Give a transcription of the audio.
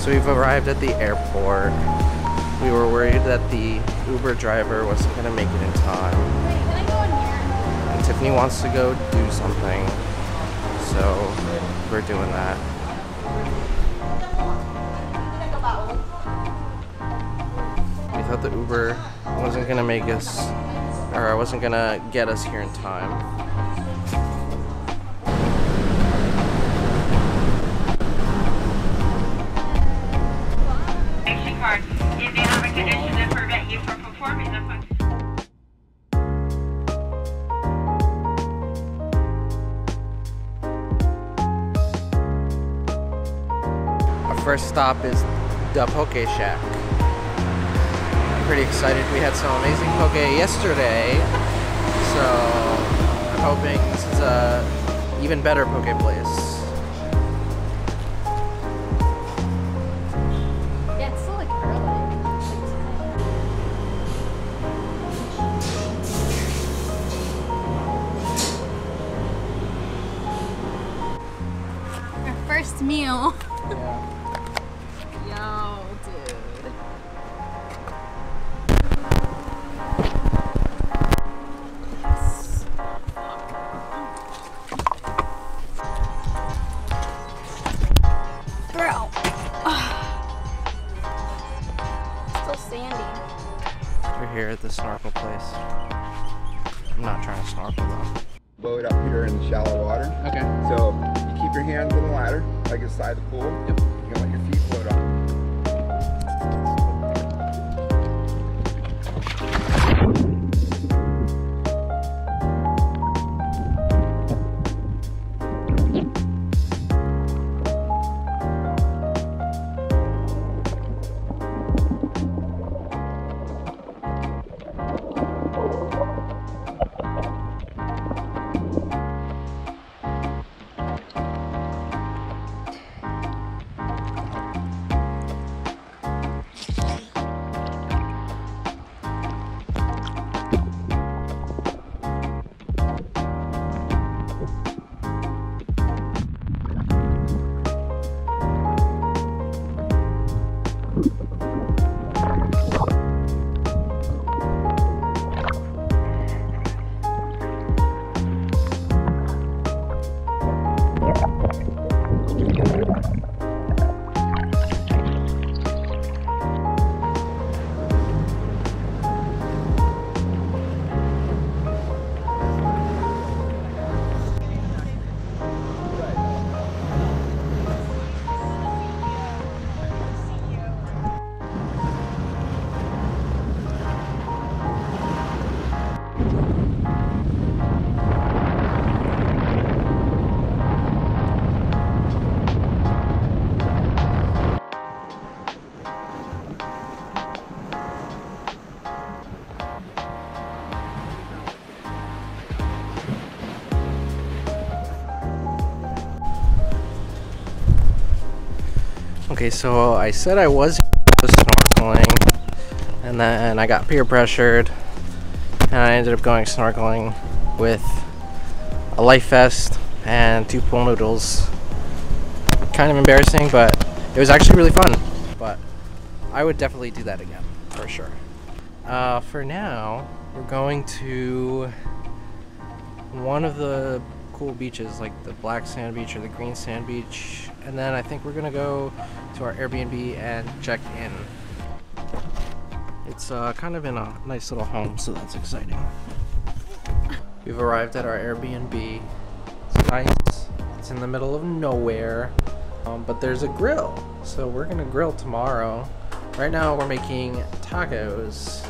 So we've arrived at the airport. We were worried that the Uber driver wasn't going to make it in time. Wait, can I go in here? And Tiffany wants to go do something. So we're doing that. We thought the Uber wasn't going to make us, or wasn't going to get us here in time. If you have a condition that prevent you from performing the function. Our first stop is the Poke Shack. I'm pretty excited. We had some amazing poke yesterday, so I'm hoping this is a even better poke place. First meal. Yeah. Yo, dude. Yes. Bro. Still sandy. We're here at the snorkel place. I'm not trying to snorkel though. Boat up here in the shallow water. Okay. So you keep your hands on the ladder, like inside the pool. Yep. You can let your feet float up. Okay, so I said I was snorkeling, and then I got peer pressured, and I ended up going snorkeling with a life vest and 2 pool noodles. Kind of embarrassing, but it was actually really fun. But I would definitely do that again, for sure. For now, we're going to one of the cool beaches, like the black sand beach or the green sand beach, and then I think we're gonna go to our Airbnb and check in. It's kind of in a nice little home, so that's exciting. We've arrived at our Airbnb. It's nice. It's in the middle of nowhere, but there's a grill, so we're gonna grill tomorrow. Right now we're making tacos.